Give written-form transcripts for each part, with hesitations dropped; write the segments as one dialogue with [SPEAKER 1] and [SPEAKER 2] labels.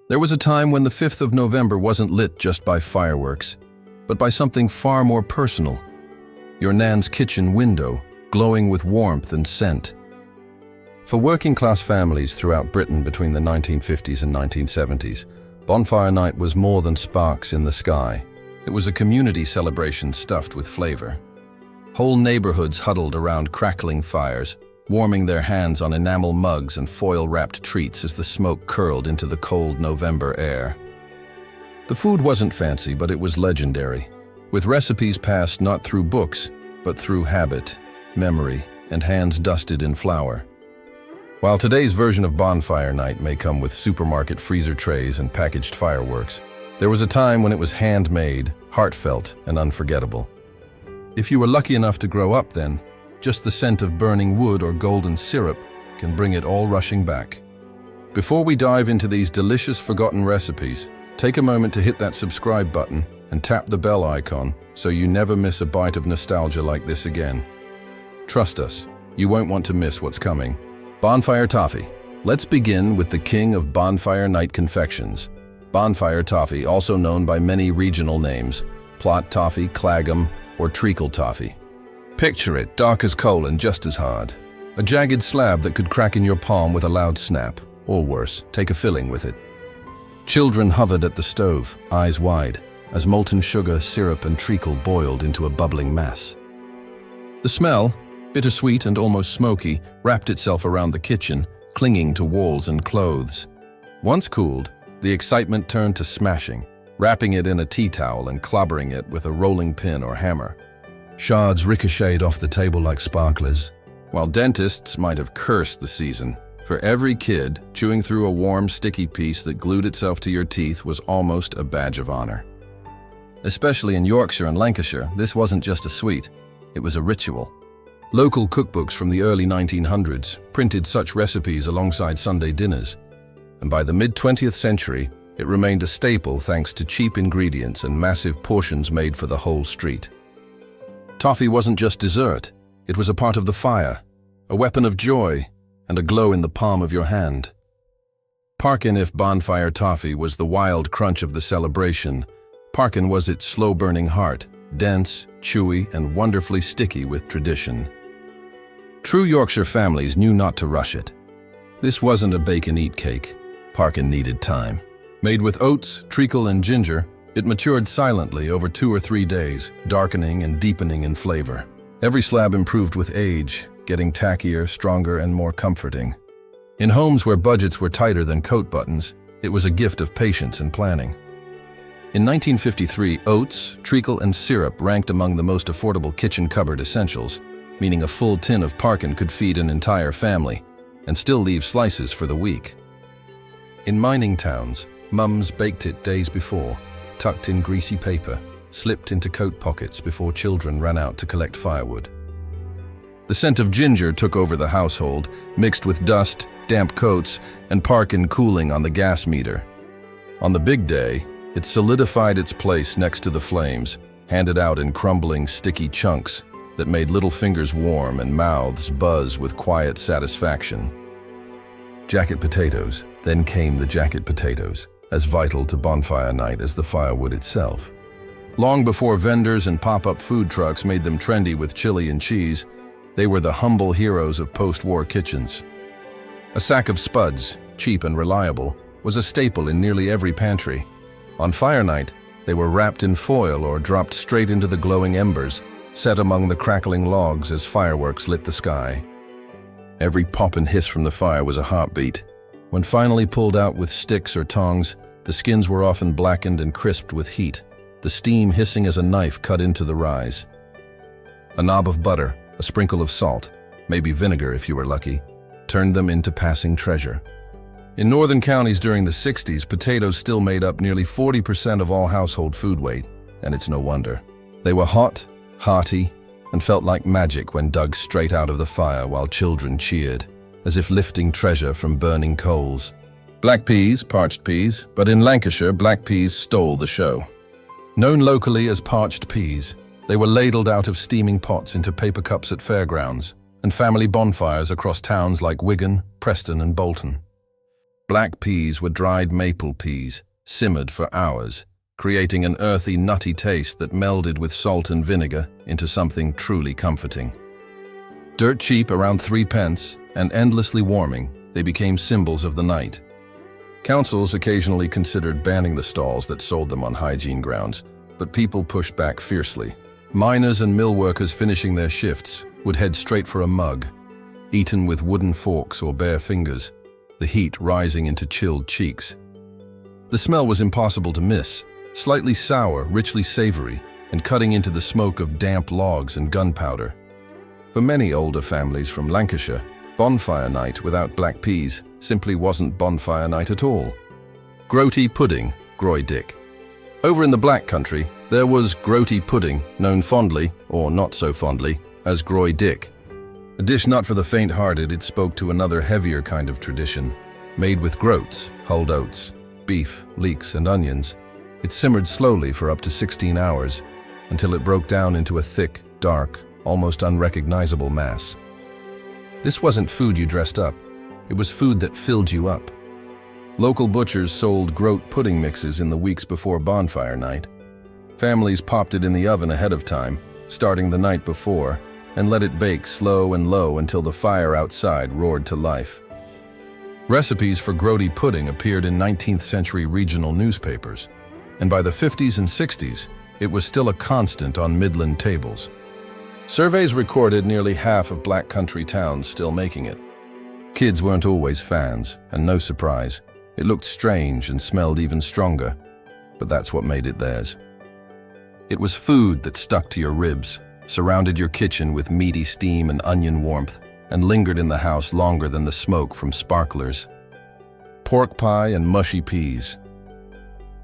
[SPEAKER 1] There was a time when the 5th of November wasn't lit just by fireworks, but by something far more personal. Your nan's kitchen window, glowing with warmth and scent. For working-class families throughout Britain between the 1950s and 1970s, Bonfire Night was more than sparks in the sky. It was a community celebration stuffed with flavor. Whole neighborhoods huddled around crackling fires, warming their hands on enamel mugs and foil-wrapped treats as the smoke curled into the cold November air. The food wasn't fancy, but it was legendary, with recipes passed not through books, but through habit, memory, and hands dusted in flour. While today's version of Bonfire Night may come with supermarket freezer trays and packaged fireworks, there was a time when it was handmade, heartfelt, and unforgettable. If you were lucky enough to grow up then, just the scent of burning wood or golden syrup can bring it all rushing back. Before we dive into these delicious forgotten recipes, take a moment to hit that subscribe button and tap the bell icon so you never miss a bite of nostalgia like this again. Trust us, you won't want to miss what's coming. Bonfire Toffee. Let's begin with the king of Bonfire Night confections. Bonfire Toffee, also known by many regional names, Plot Toffee, Clagham, or Treacle Toffee. Picture it, dark as coal and just as hard. A jagged slab that could crack in your palm with a loud snap, or worse, take a filling with it. Children hovered at the stove, eyes wide, as molten sugar, syrup, and treacle boiled into a bubbling mass. The smell, bittersweet and almost smoky, wrapped itself around the kitchen, clinging to walls and clothes. Once cooled, the excitement turned to smashing, wrapping it in a tea towel and clobbering it with a rolling pin or hammer. Shards ricocheted off the table like sparklers, while dentists might have cursed the season. For every kid, chewing through a warm, sticky piece that glued itself to your teeth was almost a badge of honor. Especially in Yorkshire and Lancashire, this wasn't just a sweet, it was a ritual. Local cookbooks from the early 1900s printed such recipes alongside Sunday dinners, and by the mid-20th century, it remained a staple thanks to cheap ingredients and massive portions made for the whole street. Toffee wasn't just dessert, it was a part of the fire, a weapon of joy, and a glow in the palm of your hand. Parkin, if Bonfire Toffee was the wild crunch of the celebration, Parkin was its slow-burning heart, dense, chewy, and wonderfully sticky with tradition. True Yorkshire families knew not to rush it. This wasn't a bake-and-eat cake. Parkin needed time. Made with oats, treacle, and ginger, it matured silently over 2 or 3 days, darkening and deepening in flavor. Every slab improved with age, getting tackier, stronger, and more comforting. In homes where budgets were tighter than coat buttons, it was a gift of patience and planning. In 1953, oats, treacle, and syrup ranked among the most affordable kitchen cupboard essentials, meaning a full tin of Parkin could feed an entire family and still leave slices for the week. In mining towns, mums baked it days before, tucked in greasy paper, slipped into coat pockets before children ran out to collect firewood. The scent of ginger took over the household, mixed with dust, damp coats, and Parkin cooling on the gas meter. On the big day, it solidified its place next to the flames, handed out in crumbling, sticky chunks that made little fingers warm and mouths buzz with quiet satisfaction. Jacket potatoes, then came the jacket potatoes, as vital to Bonfire Night as the firewood itself. Long before vendors and pop-up food trucks made them trendy with chili and cheese, they were the humble heroes of post-war kitchens. A sack of spuds, cheap and reliable, was a staple in nearly every pantry. On fire night, they were wrapped in foil or dropped straight into the glowing embers, set among the crackling logs as fireworks lit the sky. Every pop and hiss from the fire was a heartbeat. When finally pulled out with sticks or tongs, the skins were often blackened and crisped with heat, the steam hissing as a knife cut into the rise. A knob of butter, a sprinkle of salt, maybe vinegar if you were lucky, turned them into passing treasure. In northern counties during the 60s, potatoes still made up nearly 40% of all household food weight, and it's no wonder. They were hot, hearty, and felt like magic when dug straight out of the fire while children cheered, as if lifting treasure from burning coals. Black peas, parched peas, but in Lancashire, black peas stole the show. Known locally as parched peas, they were ladled out of steaming pots into paper cups at fairgrounds and family bonfires across towns like Wigan, Preston, and Bolton. Black peas were dried maple peas, simmered for hours, creating an earthy, nutty taste that melded with salt and vinegar into something truly comforting. Dirt cheap, around 3p, and endlessly warming, they became symbols of the night. Councils occasionally considered banning the stalls that sold them on hygiene grounds, but people pushed back fiercely. Miners and mill workers finishing their shifts would head straight for a mug, eaten with wooden forks or bare fingers, the heat rising into chilled cheeks. The smell was impossible to miss, slightly sour, richly savory, and cutting into the smoke of damp logs and gunpowder. For many older families from Lancashire, Bonfire Night without black peas simply wasn't Bonfire Night at all. Groaty pudding, groy dick. Over in the Black Country, there was groaty pudding, known fondly, or not so fondly, as groy dick. A dish not for the faint-hearted, it spoke to another heavier kind of tradition. Made with groats, hulled oats, beef, leeks, and onions, it simmered slowly for up to 16 hours, until it broke down into a thick, dark, almost unrecognizable mass. This wasn't food you dressed up, it was food that filled you up. Local butchers sold groat pudding mixes in the weeks before Bonfire Night. Families popped it in the oven ahead of time, starting the night before, and let it bake slow and low until the fire outside roared to life. Recipes for groaty pudding appeared in 19th century regional newspapers, and by the 50s and 60s, it was still a constant on Midland tables. Surveys recorded nearly half of Black Country towns still making it. Kids weren't always fans, and no surprise, it looked strange and smelled even stronger, but that's what made it theirs. It was food that stuck to your ribs, surrounded your kitchen with meaty steam and onion warmth, and lingered in the house longer than the smoke from sparklers. Pork pie and mushy peas.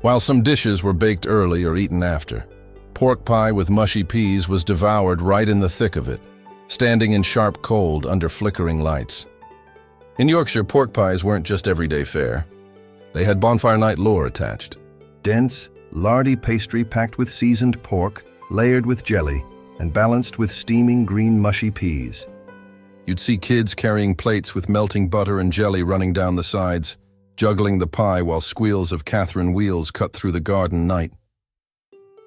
[SPEAKER 1] While some dishes were baked early or eaten after, pork pie with mushy peas was devoured right in the thick of it, standing in sharp cold under flickering lights. In Yorkshire, pork pies weren't just everyday fare. They had Bonfire Night lore attached.
[SPEAKER 2] Dense, lardy pastry packed with seasoned pork, layered with jelly, and balanced with steaming green mushy peas.
[SPEAKER 1] You'd see kids carrying plates with melting butter and jelly running down the sides, juggling the pie while squeals of Catherine wheels cut through the garden night.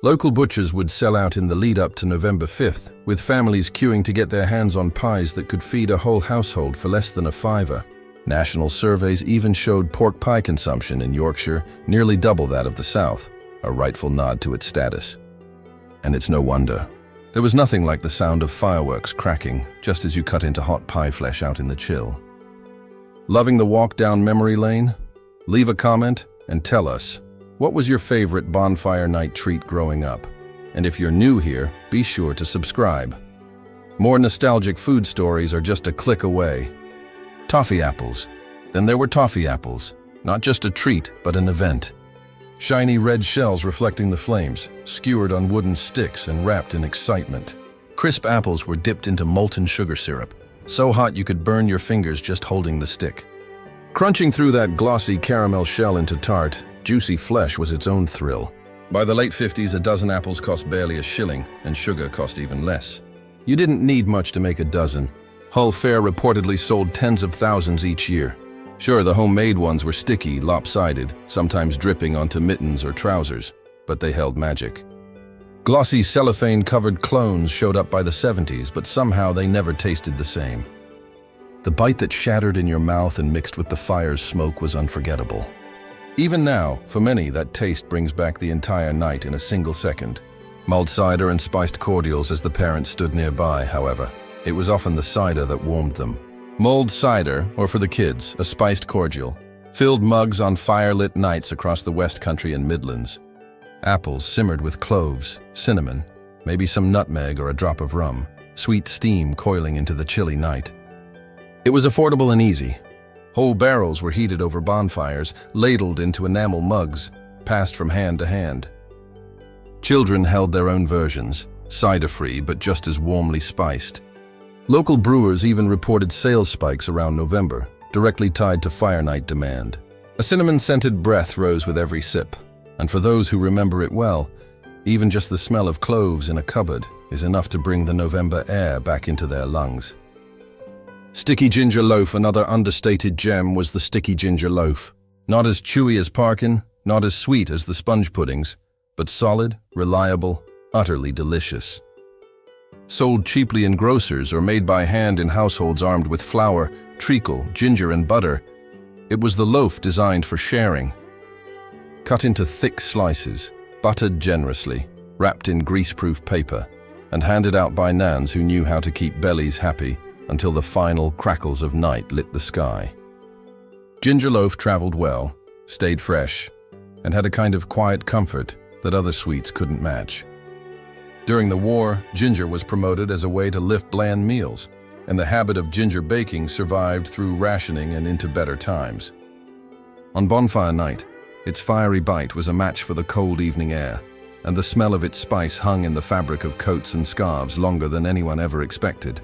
[SPEAKER 1] Local butchers would sell out in the lead-up to November 5th, with families queuing to get their hands on pies that could feed a whole household for less than a fiver. National surveys even showed pork pie consumption in Yorkshire nearly double that of the South, a rightful nod to its status. And it's no wonder. There was nothing like the sound of fireworks cracking just as you cut into hot pie flesh out in the chill. Loving the walk down memory lane? Leave a comment and tell us, what was your favorite Bonfire Night treat growing up? And if you're new here, be sure to subscribe. More nostalgic food stories are just a click away. Toffee apples. Then there were toffee apples. Not just a treat, but an event. Shiny red shells reflecting the flames, skewered on wooden sticks and wrapped in excitement. Crisp apples were dipped into molten sugar syrup, so hot you could burn your fingers just holding the stick. Crunching through that glossy caramel shell into tart, juicy flesh was its own thrill. By the late 50s, a dozen apples cost barely a shilling, and sugar cost even less. You didn't need much to make a dozen. Hull Fair reportedly sold tens of thousands each year. Sure, the homemade ones were sticky, lopsided, sometimes dripping onto mittens or trousers, but they held magic. Glossy cellophane-covered clones showed up by the 70s, but somehow they never tasted the same. The bite that shattered in your mouth and mixed with the fire's smoke was unforgettable. Even now, for many, that taste brings back the entire night in a single second. Mulled cider and spiced cordials as the parents stood nearby, however. It was often the cider that warmed them. Mulled cider, or for the kids, a spiced cordial, filled mugs on fire-lit nights across the West Country and Midlands. Apples simmered with cloves, cinnamon, maybe some nutmeg or a drop of rum, sweet steam coiling into the chilly night. It was affordable and easy. Whole barrels were heated over bonfires, ladled into enamel mugs, passed from hand to hand. Children held their own versions, cider-free but just as warmly spiced. Local brewers even reported sales spikes around November, directly tied to fire night demand. A cinnamon-scented breath rose with every sip, and for those who remember it well, even just the smell of cloves in a cupboard is enough to bring the November air back into their lungs. Sticky ginger loaf, another understated gem, was the sticky ginger loaf. Not as chewy as Parkin, not as sweet as the sponge puddings, but solid, reliable, utterly delicious. Sold cheaply in grocers or made by hand in households armed with flour, treacle, ginger, and butter, it was the loaf designed for sharing. Cut into thick slices, buttered generously, wrapped in grease-proof paper, and handed out by nans who knew how to keep bellies happy until the final crackles of night lit the sky. Ginger loaf traveled well, stayed fresh, and had a kind of quiet comfort that other sweets couldn't match. During the war, ginger was promoted as a way to lift bland meals, and the habit of ginger baking survived through rationing and into better times. On Bonfire Night, its fiery bite was a match for the cold evening air, and the smell of its spice hung in the fabric of coats and scarves longer than anyone ever expected.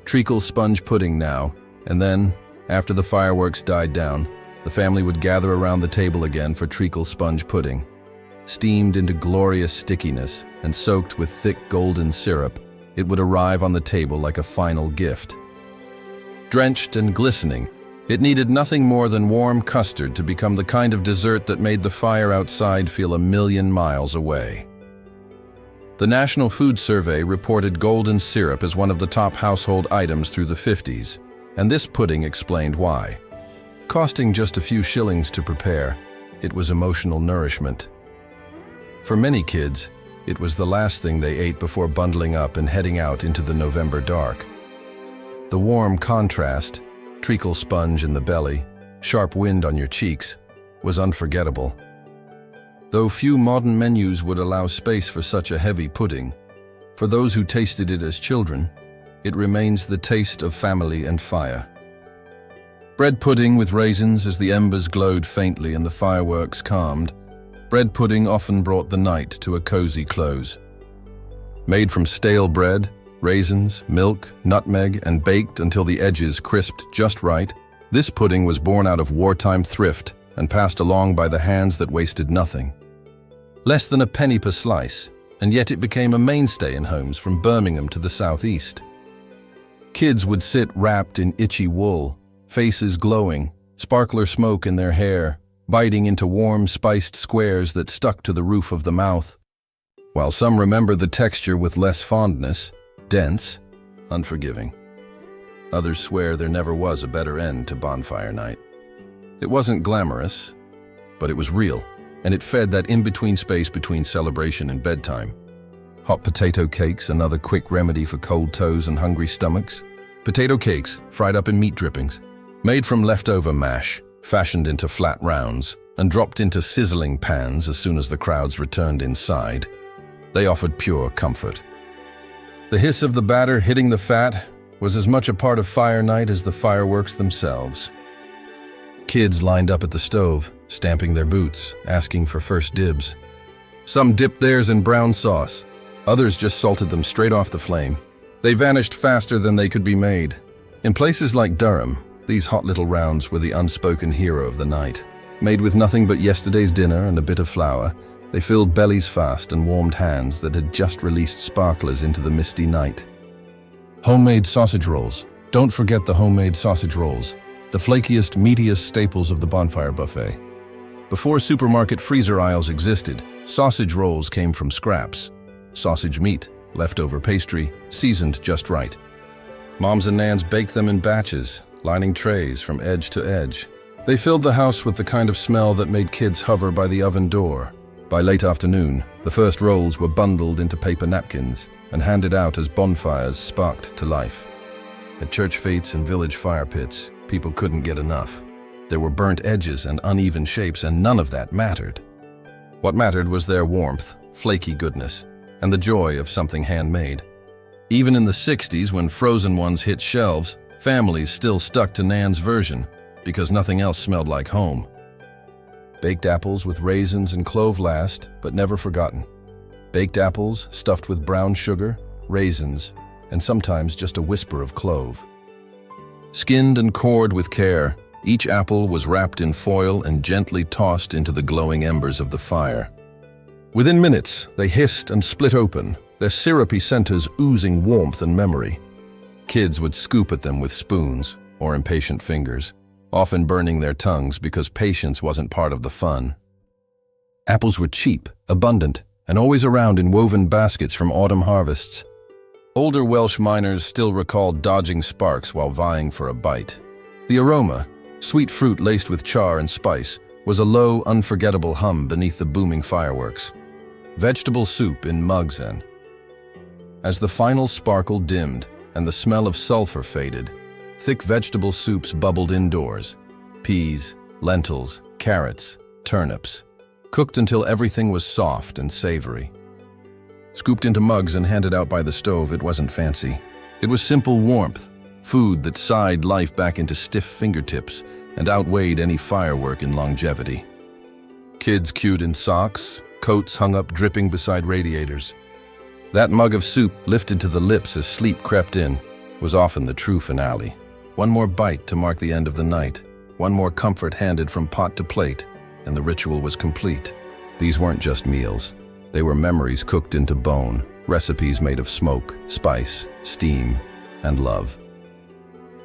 [SPEAKER 1] Treacle sponge pudding now, and then, after the fireworks died down, the family would gather around the table again for treacle sponge pudding. Steamed into glorious stickiness and soaked with thick golden syrup, it would arrive on the table like a final gift. Drenched and glistening, it needed nothing more than warm custard to become the kind of dessert that made the fire outside feel a million miles away. The National Food Survey reported golden syrup as one of the top household items through the 50s, and this pudding explained why. Costing just a few shillings to prepare, it was emotional nourishment. For many kids, it was the last thing they ate before bundling up and heading out into the November dark. The warm contrast, treacle sponge in the belly, sharp wind on your cheeks, was unforgettable. Though few modern menus would allow space for such a heavy pudding, for those who tasted it as children, it remains the taste of family and fire. Bread pudding with raisins as the embers glowed faintly and the fireworks calmed. Bread pudding often brought the night to a cozy close. Made from stale bread, raisins, milk, nutmeg, and baked until the edges crisped just right, this pudding was born out of wartime thrift and passed along by the hands that wasted nothing. Less than a penny per slice, and yet it became a mainstay in homes from Birmingham to the southeast. Kids would sit wrapped in itchy wool, faces glowing, sparkler smoke in their hair, biting into warm, spiced squares that stuck to the roof of the mouth. While some remember the texture with less fondness, dense, unforgiving. Others swear there never was a better end to Bonfire Night. It wasn't glamorous, but it was real, and it fed that in-between space between celebration and bedtime. Hot potato cakes, another quick remedy for cold toes and hungry stomachs. Potato cakes, fried up in meat drippings. Made from leftover mash, fashioned into flat rounds, and dropped into sizzling pans as soon as the crowds returned inside. They offered pure comfort. The hiss of the batter hitting the fat was as much a part of Fire Night as the fireworks themselves. Kids lined up at the stove, stamping their boots, asking for first dibs. Some dipped theirs in brown sauce. Others just salted them straight off the flame. They vanished faster than they could be made. In places like Durham, these hot little rounds were the unspoken hero of the night. Made with nothing but yesterday's dinner and a bit of flour, they filled bellies fast and warmed hands that had just released sparklers into the misty night. Homemade sausage rolls. Don't forget the homemade sausage rolls, the flakiest, meatiest staples of the bonfire buffet. Before supermarket freezer aisles existed, sausage rolls came from scraps. Sausage meat, leftover pastry, seasoned just right. Moms and nans baked them in batches, lining trays from edge to edge. They filled the house with the kind of smell that made kids hover by the oven door. By late afternoon, the first rolls were bundled into paper napkins and handed out as bonfires sparked to life. At church fetes and village fire pits, people couldn't get enough. There were burnt edges and uneven shapes, and none of that mattered. What mattered was their warmth, flaky goodness, and the joy of something handmade. Even in the 60s, when frozen ones hit shelves, families still stuck to Nan's version because nothing else smelled like home. Baked apples with raisins and clove last, but never forgotten. Baked apples stuffed with brown sugar, raisins, and sometimes just a whisper of clove. Skinned and cored with care, each apple was wrapped in foil and gently tossed into the glowing embers of the fire. Within minutes, they hissed and split open, their syrupy centers oozing warmth and memory. kids would scoop at them with spoons or impatient fingers, often burning their tongues because patience wasn't part of the fun. Apples were cheap, abundant, and always around in woven baskets from autumn harvests. Older Welsh miners still recalled dodging sparks while vying for a bite. The aroma, sweet fruit laced with char and spice, was a low, unforgettable hum beneath the booming fireworks. Vegetable soup in mugs and as the final sparkle dimmed and the smell of sulfur faded, thick vegetable soups bubbled indoors. Peas, lentils, carrots, turnips, cooked until everything was soft and savory. Scooped into mugs and handed out by the stove, it wasn't fancy. It was simple warmth, food that sighed life back into stiff fingertips and outweighed any firework in longevity. Kids queued in socks, coats hung up dripping beside radiators. That mug of soup, lifted to the lips as sleep crept in, was often the true finale. One more bite to mark the end of the night, one more comfort handed from pot to plate, and the ritual was complete. These weren't just meals. They were memories cooked into bone, recipes made of smoke, spice, steam, and love.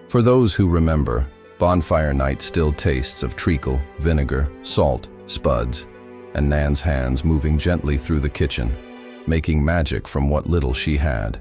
[SPEAKER 1] For those who remember, Bonfire Night still tastes of treacle, vinegar, salt, spuds, and Nan's hands moving gently through the kitchen, making magic from what little she had.